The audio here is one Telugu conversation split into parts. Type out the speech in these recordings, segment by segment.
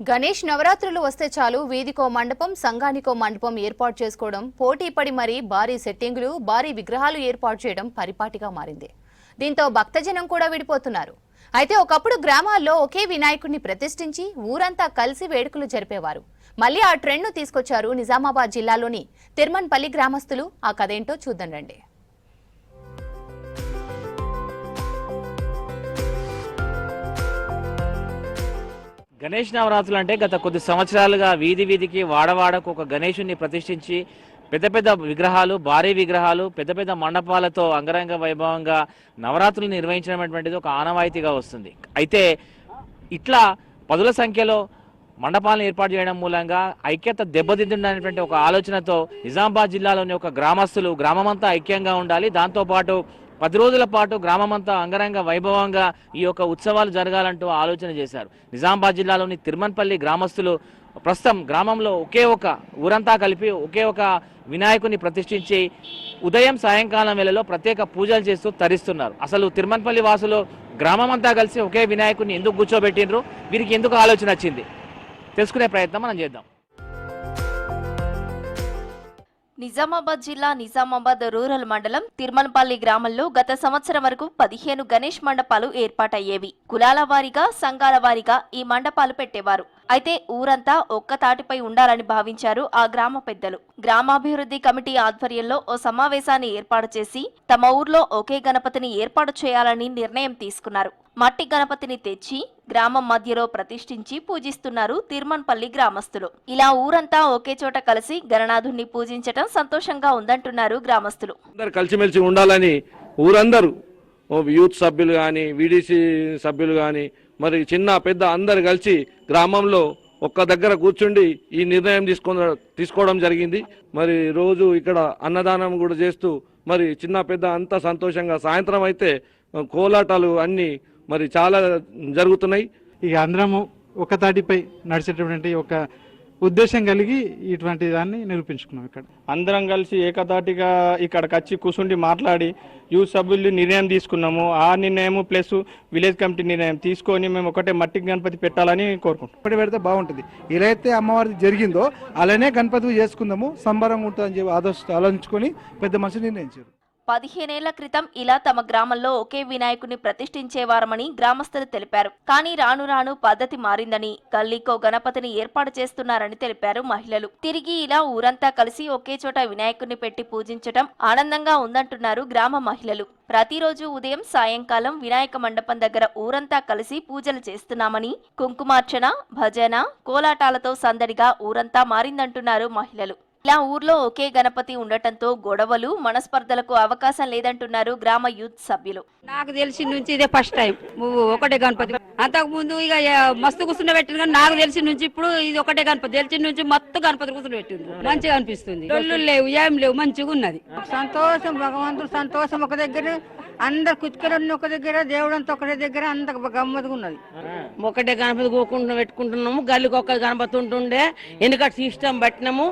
గణేష్ నవరాత్రులు వస్తే చాలు వీధికో మండపం సంఘానికో మండపం ఏర్పాటు చేసుకోవడం పోటీ పడి మరీ భారీ సెట్టింగులు భారీ విగ్రహాలు ఏర్పాటు చేయడం పరిపాటిగా మారింది. దీంతో భక్తజనం కూడా విడిపోతున్నారు. అయితే ఒకప్పుడు గ్రామాల్లో ఒకే వినాయకుడిని ప్రతిష్ఠించి ఊరంతా కలిసి వేడుకలు జరిపేవారు. మళ్ళీ ఆ ట్రెండ్ను తీసుకొచ్చారు నిజామాబాద్ జిల్లాలోని తిరుమన్పల్లి గ్రామస్తులు. ఆ కథేంటో చూద్దాం రండి. గణేష్ నవరాత్రులు అంటే గత కొద్ది సంవత్సరాలుగా వీధి వీధికి వాడవాడకు ఒక గణేషుని ప్రతిష్ఠించి పెద్ద పెద్ద విగ్రహాలు భారీ విగ్రహాలు పెద్ద పెద్ద మండపాలతో అంగరంగ వైభవంగా నవరాత్రులు నిర్వహించడం అనేటువంటిది ఒక ఆనవాయితీగా వస్తుంది. అయితే ఇట్లా పదుల సంఖ్యలో మండపాలను ఏర్పాటు చేయడం మూలంగా ఐక్యత దెబ్బతింటుందనేటువంటి ఒక ఆలోచనతో నిజామాబాద్ జిల్లాలోని ఒక గ్రామస్తులు గ్రామమంతా ఐక్యంగా ఉండాలి, దాంతోపాటు 10 రోజుల పాటు గ్రామమంతా అంగరంగ వైభవంగా ఈ యొక్క ఉత్సవాలు జరగాలంటూ ఆలోచన చేశారు. నిజామాబాద్ జిల్లాలోని తిరుమన్పల్లి గ్రామస్తులు ప్రస్తుతం గ్రామంలో ఊరంతా కలిపి ఒకే ఒక వినాయకుని ప్రతిష్ఠించి ఉదయం సాయంకాలం వేళలో ప్రత్యేక పూజలు చేస్తూ తరిస్తున్నారు. అసలు తిరుమన్పల్లి వాసులు గ్రామమంతా కలిసి ఒకే వినాయకుని ఎందుకు కూర్చోబెట్టినరు, వీరికి ఎందుకు ఆలోచన వచ్చింది తెలుసుకునే ప్రయత్నం మనం చేద్దాం. నిజామాబాద్ జిల్లా నిజామాబాద్ రూరల్ మండలం తిరుమలపల్లి గ్రామంలో గత సంవత్సరం వరకు 15 గణేష్ మండపాలు ఏర్పాటయ్యేవి. కులాల వారీగా సంఘాల వారీగా ఈ మండపాలు పెట్టేవారు. అయితే ఊరంతా ఒక్క తాటిపై ఉండాలని భావించారు ఆ గ్రామ పెద్దలు. గ్రామాభివృద్ధి కమిటీ ఆధ్వర్యంలో ఓ సమావేశాన్ని ఏర్పాటు చేసి తమ ఊర్లో ఒకే గణపతిని ఏర్పాటు చేయాలని నిర్ణయం తీసుకున్నారు. మట్టి గణపతిని తెచ్చి గ్రామం మధ్యలో ప్రతిష్ఠించి పూజిస్తున్నారు తిరుమన్పల్లి గ్రామస్తులు. ఇలా ఊరంతా ఒకే చోట కలిసి గణనాథుణ్ణి పూజించడం సంతోషంగా ఉందంటున్నారు గ్రామస్తులు. కలిసిమెలిసి ఉండాలని ఊరందరూ యూత్ సభ్యులు కానీ వీడీసీ సభ్యులు కానీ మరి చిన్న పెద్ద అందరు కలిసి గ్రామంలో ఒక్క దగ్గర కూర్చుండి ఈ నిర్ణయం తీసుకోవడం జరిగింది. మరి రోజు ఇక్కడ అన్నదానం కూడా చేస్తూ మరి చిన్న పెద్ద అంతా సంతోషంగా సాయంత్రం అయితే కోలాటాలు అన్నీ మరి చాలా జరుగుతున్నాయి. ఇక అందరము ఒక తాటిపై నడిచేటటువంటి ఒక ఉద్దేశం కలిగి ఇటువంటి దాన్ని నిరూపించుకున్నాం. ఇక్కడ అందరం కలిసి ఏకతాటిగా ఇక్కడికి వచ్చి కూర్చుండి మాట్లాడి యూత్ సభ్యులు నిర్ణయం తీసుకున్నాము. ఆ నిర్ణయం ప్లస్ విలేజ్ కమిటీ నిర్ణయం తీసుకొని మేము ఒకటే మట్టి గణపతి పెట్టాలని కోరుకుంటాం. ఇప్పటి పెడితే బాగుంటుంది. ఇలా అయితే అమ్మవారిది జరిగిందో అలానే గణపతి చేసుకుందాము, సంబరంగా ఉంటుందని చెప్పి ఆలోచించుకొని పెద్ద మనిషి నిర్ణయించారు. 15 ఏళ్ల క్రితం ఇలా తమ గ్రామంలో ఒకే వినాయకుడిని ప్రతిష్ఠించేవారమని గ్రామస్తులు తెలిపారు. కానీ రాను రాను పద్ధతి మారిందని గల్లీకో గణపతిని ఏర్పాటు చేస్తున్నారని తెలిపారు మహిళలు. తిరిగి ఇలా ఊరంతా కలిసి ఒకే చోట వినాయకుడిని పెట్టి పూజించడం ఆనందంగా ఉందంటున్నారు గ్రామ మహిళలు. ప్రతిరోజు ఉదయం సాయంకాలం వినాయక మండపం దగ్గర ఊరంతా కలిసి పూజలు చేస్తున్నామని, కుంకుమార్చన భజన కోలాటాలతో సందడిగా ఊరంతా మారిందంటున్నారు మహిళలు. ఇలా ఊర్లో ఒకే గణపతి ఉండటంతో గొడవలు మనస్పర్ధలకు అవకాశం లేదంటున్నారు గ్రామ యూత్ సభ్యులు. నాకు తెలిసి నుంచి ఇదే ఫస్ట్ టైం ఒకటే గణపతి. అంతకు ముందు ఇక మస్తు కూర్చుని పెట్టింది, కానీ నాకు తెలిసి నుంచి ఇప్పుడు ఇది ఒకటే గణపతి. తెలిసి నుంచి మొత్తం గణపతి కూర్చుని పెట్టింది. మంచిగా అనిపిస్తుంది. డొల్లు లేవు, ఏం లేవు, మంచిగా ఉన్నది. సంతోషం, భగవంతుడు సంతోషం. ఒక దగ్గర అందరు కుచ్చుకలన్నీ ఒక దగ్గర, దేవుడు అంతా ఒకటే దగ్గర, అంత గమ్మత్తుగా ఉన్నది. ఒకటే గణపతి కూకుంటూ పెట్టుకుంటున్నాము. గల్లికి ఒక్క గణపతి ఉంటుండే, వెనుకటి సిస్టం పట్టినాము,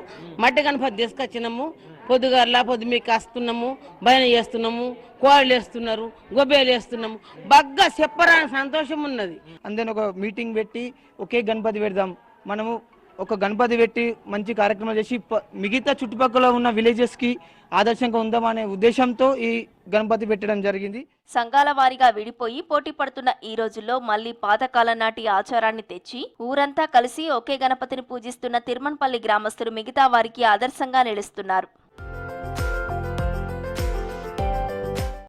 మట్టి గణపతి తీసుకొచ్చినాము. పొద్దు మీకు వస్తున్నాము, భయం చేస్తున్నాము, కోళ్ళు వేస్తున్నారు, గొబ్బేలు వేస్తున్నాము. బాగా చెప్పరాని సంతోషం ఉన్నది. అందరిని ఒక మీటింగ్ పెట్టి ఒకే గణపతి పెడదాం, మనము ఒక గణపతి పెట్టి మంచి కార్యక్రమాలు చేసి మిగతా చుట్టుపక్కల ఉన్న విలేజెస్ కి ఆదర్శంగా ఉందామనే ఉద్దేశంతో ఈ గణపతి పెట్టడం జరిగింది. సంఘాల వారీగా విడిపోయి పోటీ పడుతున్న ఈ రోజుల్లో మళ్లీ పాతకాలం నాటి ఆచారాన్ని తెచ్చి ఊరంతా కలిసి ఒకే గణపతిని పూజిస్తున్న తిరుమన్పల్లి గ్రామస్తులు మిగతా వారికి ఆదర్శంగా నిలుస్తున్నారు.